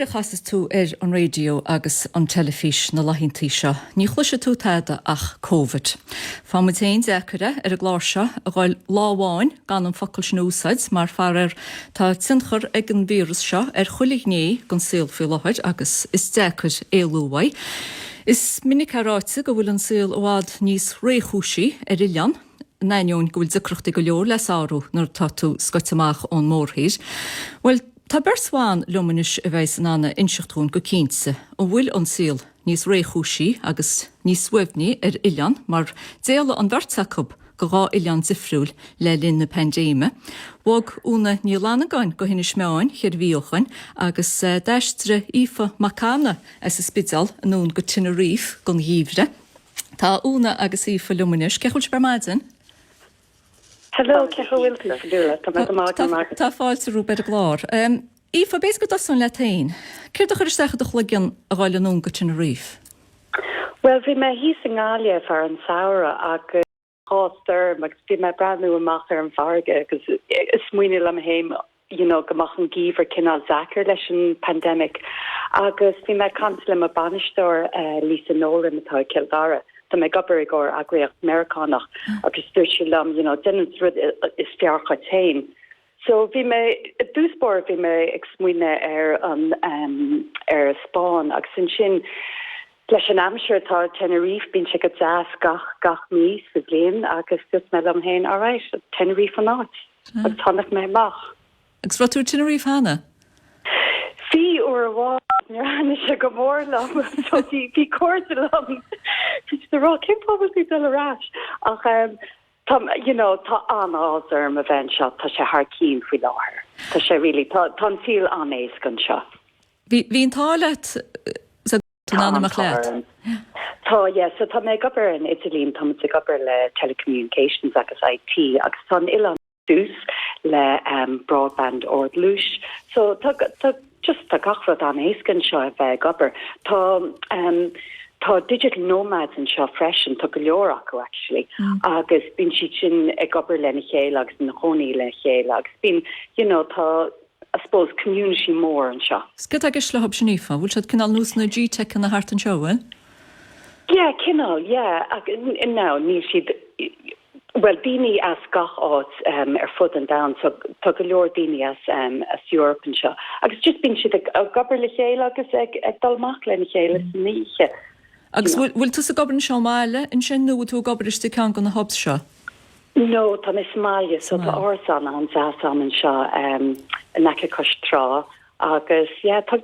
Níor a chasas tú an Raidió agus an telefís na lahíntaí seo. Ní chluise tú taide ach COVID. Fámid éon decre a gláir seo a gháil láháin gan an focail sin úsáid mar fear tá tinchar ag an vírus seo chuiligh ní gan síl fiú láthid agus is decre éalúhaid. Is minic aráite go bhfuil an síl óhád níos réchúsí Ilián, Nainiún go bhfuil dicreachta go leor les áú nar tá tú scoitimach ón mórthair. Well, tá bersháin leomanis a bheith san anna inseachtún go cínsa ó bhfuil an síl níos réchúsí agus níos suibhní Ilián mar déala an bharrtacab go gá Ilián difriúil le linn na pandéime. Bogadh Úna Ní Fhlannagáin go hinna smeáin chéad bhíochain agus deistre Aoife Mac Cana as a spidal anún go Tenerife gon dhíomhre. Tá Úna agus Aoife leomanis ceiúilt bermaidin? Hello, cehfuil Tá fáilte rú beidir glár. Aoife, bés go das an letain. Céir do chuir stecha do chluigean a gháil anún go Tenerife? Well, bhí me hí an gáile far an saora agus háster, agus bhí me brandnú amach ar an farge agus is muoine am héim, gomach an gíomhar cinál zacr leis an pandemic. Agus bhí me cancel am a banistóir Lisa Nolan atá Kildare. Tá me gabar agóir agréocht Americanach agus dúisiúlam, dennis rud is fearcha tain. So bhí me dúspóir bhí me ag smuoine ar Spáin agus sin leis an amsir tá Tenerife bín si go deas gach míos sa bblion agus dus me am héin áráis Tenerife an áit agus tannach mé mach. Agus ratú Tenerife hana? Fí or a bhád níor se go mórlam so hí cuairtelam the rá cin probably do arás ach tá an áarm a bhain seo tá sé th cín faoi láthir. Tá sé rilí tá síl an ééis gan seo. Bhín tálet anach leat? Tá, so tá mé gabar in Italín tá mé gabar le telecommunications agus IT agus tá Ilan dús le broadband ordlúis. So tá just tá gachrad an ééis gan seo a bheith gabar. Tá digital nomads an seo freisin tá go leor acu actually agus bín si sin ag gobar lena chéile agus na choní le chéile agus bín tá I suppose community mór an seo. Scud agus le hab sin Aoife, bhfuil siad cinál nús na G-Tech an na Hart an seoin? Yeah, cinál, ná níl siad well daoine as gach áit ar fud an down so tá go leor daoine as Europe an seo. Agus just bín siad ag gobar le chéile agus ag dalmach lena chéile san níe. Agus bhfuil tú sa gobar an seo máile in sin nó tú gobar is tú cean gan na hobs seo? No, tá is máile so tá orsan an zásan an seo nace cos trá agus tá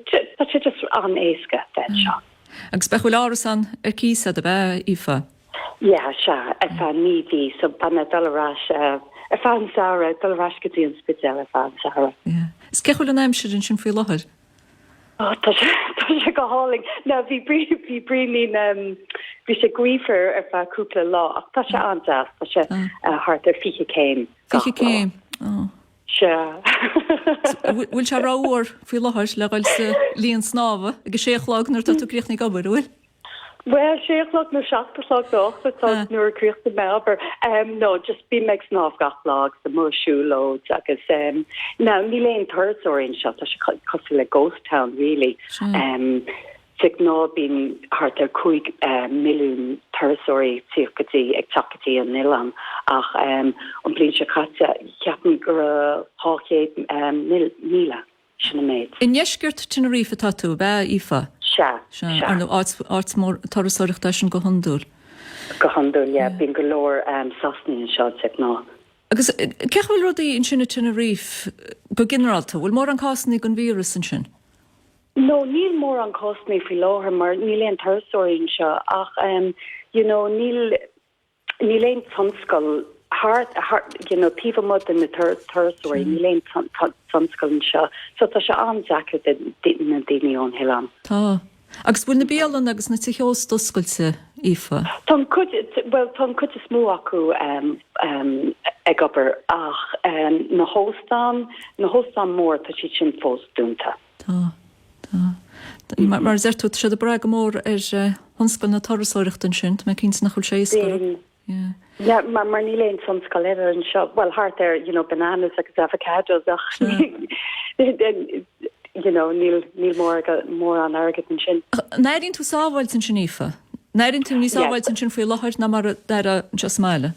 si just an éasca den seo. Agus bechfuil árasan ar císa a bheith Aoife? Se ar nídí so banna dalrás ar fan saora dalrás go dtíí an spidal ar fan saora. Is ceiúil an aimseir in sin faoi láthir? Tá sé go háling. No, bhí brílín bhí sé gríomhar ar feúpla lá ach tá sé andas tá sé hart ar fiche céim. Fiche céim? Se. Bhfuil se ráúir faoi láthir le gail sa líon snábha agus séochlág nar tú críochna gobar bhfuil? Well, séochlág nó seachtaslag tá nuair críochta me aber no, just bí meid snáb gach lag sa mó siúlóid agus ná ní léon thuirteoirín seo tá sé cosú le ghost town really. Sig ná bín hart ar 5 milliún thuirteoirí tíochatí ag tapatí an Ilan ach an blin se chatte ceapan gur 8 míle sinna méid. In neisgurt Tenerife tá tú bheith Aoife? Ar nó áit mór tarasóireachta sin go handúil? Go handúil, bín go leor sasnaí an seo ag ná. Agus cehfuil rudaí in sinna Tenerife go generalta, bhfuil mór an cásannaí gon vírus an sin? No, níl mór an cásannaí faoi láthir mar níl éon thuirteoirín seo ach níl éon tonscail tíomh mud in na thuirteoirí níl éon tonscail an seo so tá sé an deacair na daoine ón Hilleán. Tá. Agus bhfuil na béalan agus na tuicheóstascailte Aoife? Tá chud is mó acu ag obair ach na hóstán mór tá si sin fós dúnta. Tá. Mar zertút sé a brag mór ar honscail na tarasóireachta an sin, me cíns nach chuil sé iscoil. Mar ní léon tonscail éidir an seo, well hart ar bananas agus avocados ach níl mór an agad an sin. Neiríonn tú sábháil san sinnífa? Neiríonn tú ní sábháil san sin faoi láthir na mar deire just meile?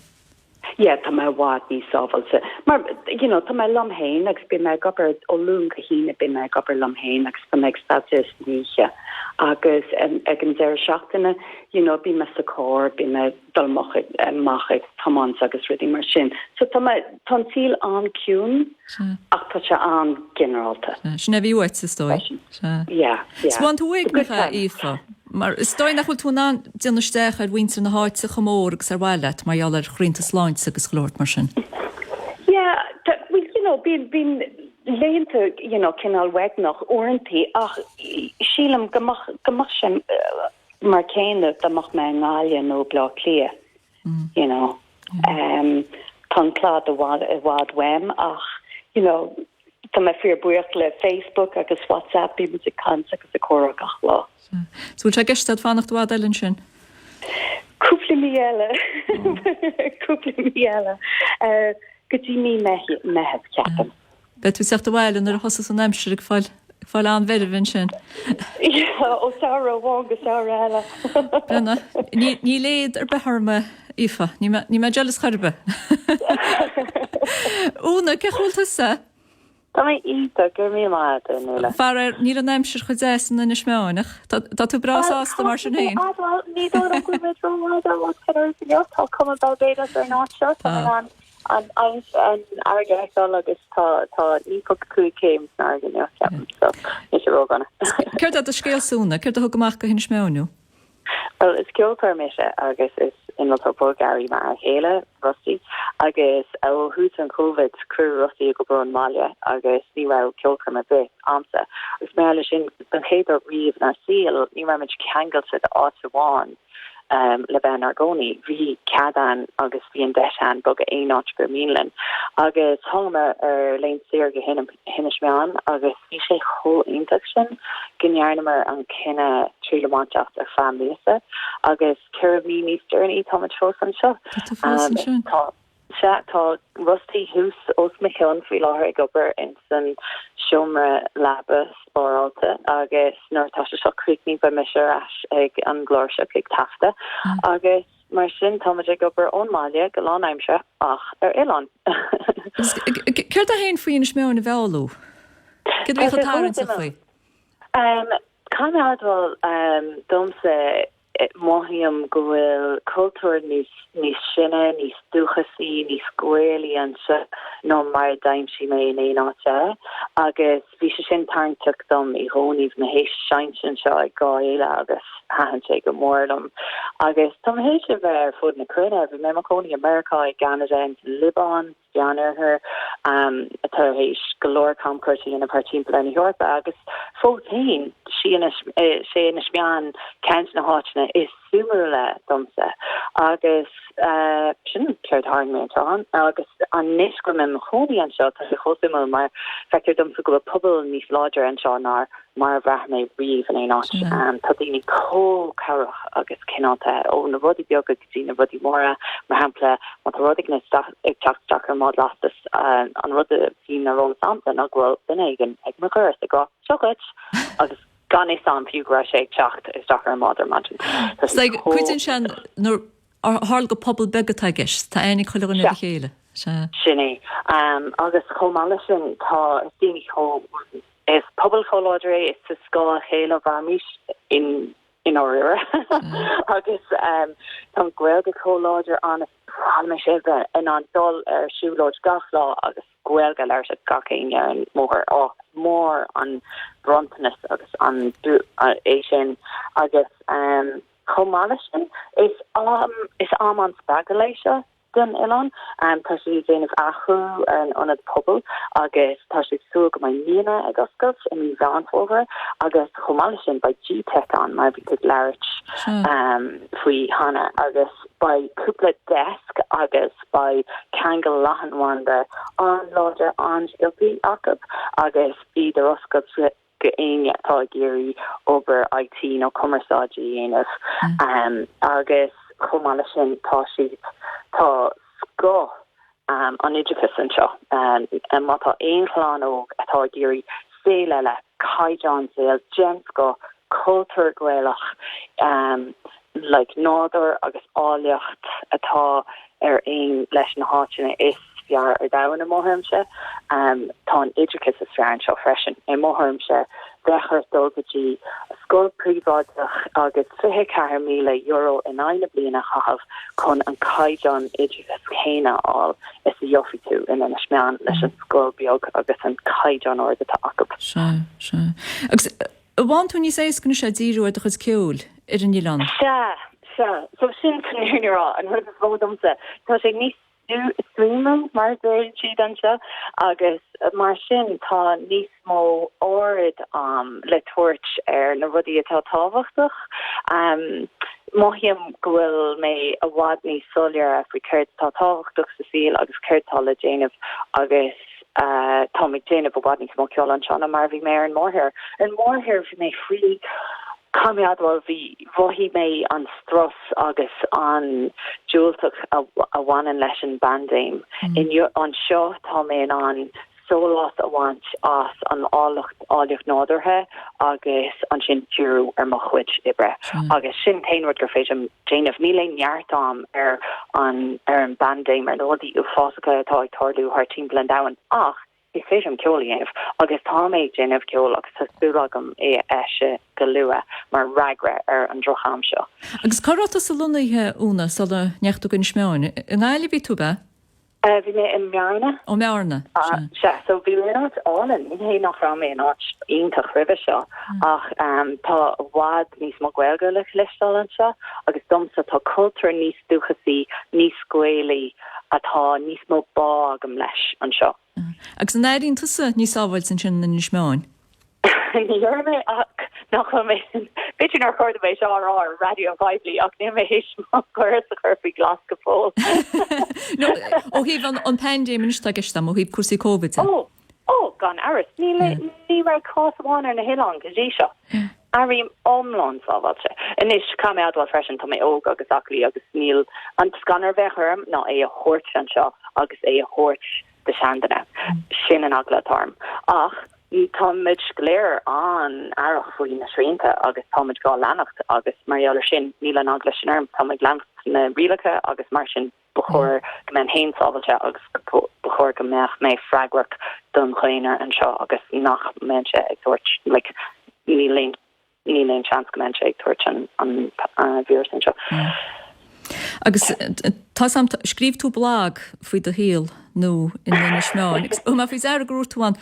Yeah, tá mai wad ní sábhailse. Mar, tá mai lomhéin, agus bí mai gopur ó lún go hína bí mai gopur lomhéin, agus tá mai status níche. Agus ag an deir seachtainna, bí mai sa cór, bí mai dalmachig tamans agus rudí mar sin. So tá tíl an ciún, ach tá se an generalta. Sinna bhí uait sa stoi? Yeah. Swan tú uig me Aoife? Maar stoi nach goed ná dinnnersteach ar winter na háit sa chamór agus ar bhailet, mar all ar chrintas láint agus glórt mar sin. Yeah, bín léinte, cinál weg nach orintí, ach sílam gomach sem mar céine damach me ngáile nó blá clia, tan clád a wad wem, ach, tá me fear buach le Facebook agus WhatsApp bí mu cans agus a córa gach lá. So bhil sé gceistad fannacht bhád eilinn sin? Cúpla mí eile. Go dtí mí meheb ceapan. Bet tú seachta bhailen ar a hosas an aimsir ag fáil an bheidirhinn sin? Ó saora bháin go saora eile. Brenna, ní léad ar betharma Aoife, ní me jealous charbe. Úna, ce chúlta sa? Tá mé íta gur mí máid nula. Far ní an aimsir chu désan na smeánach. Tá tú brás ásta mar sin hain? Ní dó an go mit romáid a bhd chuir tá cum Barbados ar ná seo an airgeáil agus tá nípa cú céim ná gan ceapan, so is sé róganna. Ceir a scéalsúna, ceir a thugamach go hin smeánú? Well, is ceoltar meise agus is in Lotopol Gary mar héile Rusty agus ó hút an COVID crew Rusty go bron Malia agus ní ra ceoltar a bit amsa. Agus meile sin an chéadar riomh na síl ní ra muid ceangail sa áháin le ben argóní bhí cadan agus bhí an dean bog a éáit gur mílan agus thoma ar lein séir go hinne meán agus bhí sé cho intak sin gnearnamar an cinenne trílemáteach ar famíasa agus ceirhí níos journey tá tro an seo. Tá Rusty hús os michan frí láthir ag gobar in san siomra labas orálta agus nuairtá se seo críicní ba meisiir ag an glóir se ag tafta agus mar sin táid ag gobar ón máile go láimse ach ar Oileán. Ceir a haon faoin smeán na bhealú? Cid bhí chatárann sa faoi? Canadhil domsa Mohiam go bhfuil cultúr níos sinne, níos dúchasí, níos scuirlaí an se nó mar daimsí mé in éáte, agus bhí se sin tarnteach dom I hóníh na hééis sein sin seo ag gáile agus hahan sé go mórlam. Agus tá hééis se bheith ar fud na crunne, bhí mé macóní America ag Canada in Liban, Janar her atá hééis golóir camcuirtí in a partímpla in York agus 14 sé na smeán cent na háitna is súmara domsa agus sin ceir haing mé an agus an nisgrim an choí an seo tá sé chosúil mar feicir domsa go pobl níos láidir an seo ná mar bhreth mé riomh an éáit tá daoine có carach agus cinálta ó na rudí beag go dtí na rudí móra mar hapla má tá rudig na ag teachtar má lastas an rud a bhí na ró samta a ghfuil duine ag mar chuir a gá chocolate agus gan is an fiúgra sé techt is dachar máidir mantin. Cuitin sin hall go pobl begatáis tá anig chuile na chéile. Sinné agus chomáile sin tá daoine cho is pobl choláidre is sa scá chéile bhamis in áire agus tá ghfuil go choláidir an me sébre in an dul ar siúlóid gach lá agus ghfuilga leir se gachéine an mór an brontanas agus an é sin agus chomáile sin is am an spagaléise dun Oileán tá sé déanamh achu an anad pobl agus tá sé sú go mai líana ag oscailt in mí bheanfóver agus chomáile sin ba G-Tech an mar bhí go leirt faoi hana agus by cúpla desk agus by Kangol Lahanwanda an láidir an ilpi acab agus idir oscailt go aine atá géirí over IT nó commerceáidí dhéanamh agus chomáile sin tá siad tá sco an idirchas an seo má tá aon chláán óg atá géirí Sélele, Caijan Sale, Jensko, Culture Gaelach, like Northern agus Áiliocht atá ein leis na háitina is fiar dawan mohormse tá idricus is fearan seo freisin mohormse dechar dulgadí scoil príváideach agus €24,000 in aine bliana chahabh chun an caiideán idricus chéine all is a jofi tú in an smean leis an scoil beag agus an caiideán orda tá acab. Se. Agus bhain tú ní sééis gona sé díú a chus ceúil ar an Ilan? So sin cynhyrnirá an rhywbeth fódomsa tá sé níos streaming mar dweud siad anse agus mar sin tá níos mó órid le tuairt ar na rudí atá tábhachtach Mohim gwil me a wad ní solir fri ceirt tá tábhachtach sa síl agus ceirtá le déanamh agus Tommy déanamh a wad ní smó ceol an seánna mar bhí mé an mórthir bhí mé frí Camiadwal vi vohi me an stros agus an Gaeltach a wanan leis bandéim in an seo tá mé an solas a want as an áliach nádarthe agus an sin dúrú ar mo chuid ibre agus sin tainrod gur féidir déanamh níl neartám ar an bandéim ar nódí u fásacha atá ag tarlú haar team blendawan ach is féidir ceolaíanamh agus tá méid déanamh ceol agus tá spúlagam eise go lua mar ragra ar an drocham seo. Agus carráta sa lunathe úna sala nechtú gon smeáin in eile bhí tú be? Bhí mé in mearna. Ó mearna? So bhí mé álan in hé nach ra mé ná ionintach ribh seo ach tá bhád níos má ghailge le leistáil an seo agus domsa tá cultúr níos dúchasí níos scuélaí atá níos mó bá agam leis an seo. Agus an éiríonn tusa níos ábhaid san sin na smeáin? Níor mé ach nach mé bitin ar chuir mé seá radio Bible ach ní mé hééis má chuir a chuirfaí glas go fós. ó híh an pandéim ministe geiste ó híh cuasí COVID. Ó gan aris ní ra cásáin ar na Hián go dí seo. Arim omlán sábhailse. Inis cameadhil freisin tá mé óg agus aclaí agus níl an scanner bheitharm ná é a chóirt an seo agus é a chóirt de seandanna sin an aglatarm. Ach táid léir an airach faoí na srínta agus táid gá lenacht agus marler sin níl an agla sinarm táid lenacht na rilacha agus mar sin bechóir go men héin sábailte agus bechóir go meach mé fragwork don chuoine an seo agus nach mense ag tuairt like níl chance go mense ag tuairt an vír an seo. Agus tá scríb tú blag faoi do híal nó in na smeáin. má fhí ar a grúirtáin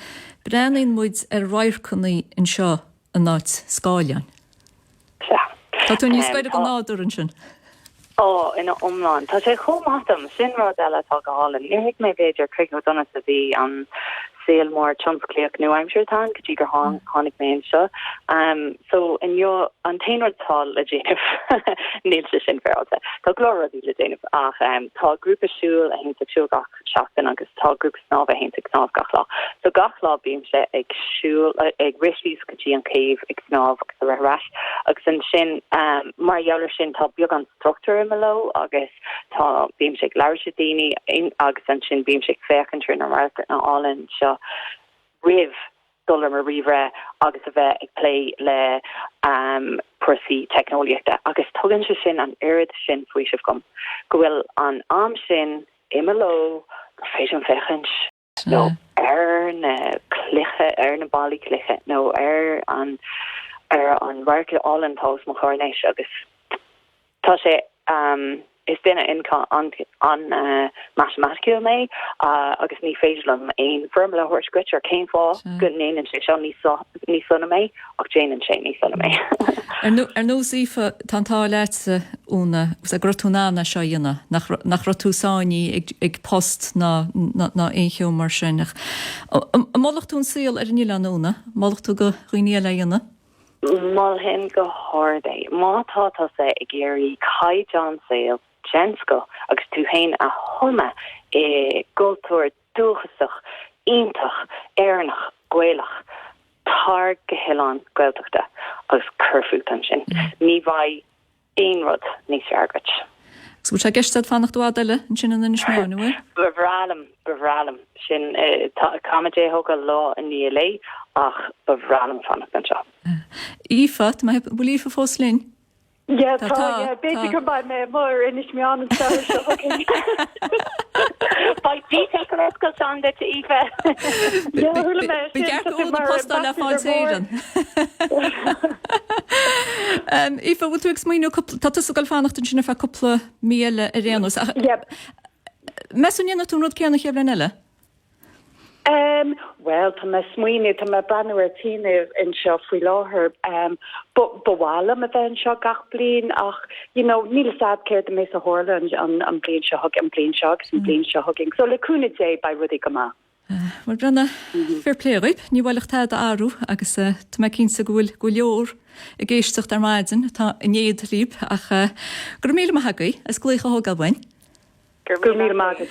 brenaíon muid ar roiirconnaí in seo an náit scáileán. Tá tú níos gaiide go náidir an sin? Ina omláin. Tá sé chomátam sin rá eile tá gála. Níhiic mé bhéidir chuig donna sa bhí an séalmór chumscléach nó aimseirtá go dtí gur tháinig mé seo. So in jo an tainrtá le déanamh níl se sin fearálta. Tá glóradí le déanamh ach tá grúpa siúil a hénta siúil gach seachtain agus tá grúpa snáb a hénta snáb gach lá. So gach lá bíam se ag siúil ag risís go dtí an céimh ag snáb agus a rathras agus an sin mar dheallar sin tá beag an struchtúr imló agus tá bíam se leir se daoine agus an sin bíam se féchantar na marca an álinn seo rih dullar mar rire agus a bheith ag lé le prosí technoliaachta agus tugann se sin an irid sin faoi sih gom go bhfuil an am sin imló go fééis an fechans nó ar na cluiche ar na bailí cluiche nó ar an bharca allantás mo choirnéis agus tá sé is duine an mathematicú mé agus ní féidirlam ein firmla thuirscuit ar céim fá gonéan sé seo ní sunna mé ach déanaan sé ní sunna mé. Ar nó sífa tantá leitsa úna a grotúnána seo dhéanana nach rotúsáiní ag post ná éonchiú mar sinnach. Málacht tún síl ar níleanúna, málacht tú go riine le dhéanana? Mal hen go hordé mátá sé ag géirí caiideán saoil Jensko agus tú hain a thuma gultúir dúchasach ionintach éarnach Gaelach tar go hOileán Gaeltachta agus curfút an sin ní bhaid éon rud níos agat. Sgúil sé gceistad fannacht dháile an sin in ismeáin bhfuil? Bevralam. Sin comedy hoga law in the LA ach bevralam fannacht an seo. Aoife, bhfuil Aoife fós linn? Yeah, beidir go bad me more in ismeáin an saoir seo. By detail go on to Aoife. Bhí ceart go bhfuil postá le fáil éan. Aoife, bhfuil tú ag smaoinú tá tú go fannacht an sinna fe coppla míle a réanús. Meúnéanana tú rud ceanna chéabhrein eile? Well, tá me smuoine tá me breanúir tíine in seo faoi láthair bhála a bheith seo gach blian ach níl sad céir a mé a hOileán an blion seo hug an blion seo agus an blion seo hugging. So le cúna dé ba rudí go má. Well brenna fair play roip, ní bhfuilach tá áú agus tá me cínsa go leor a géisteach ar maidin tá inéad líb ach gur míle a hagaí as glécha hoga bhain. Go míle mágad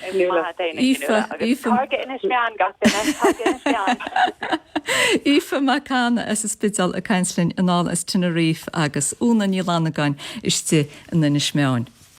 Aoife Mac Cana is a spidal a Cainslinn anála is Tenerife agus Úna Ní Fhlannagáin istí in ismeáin.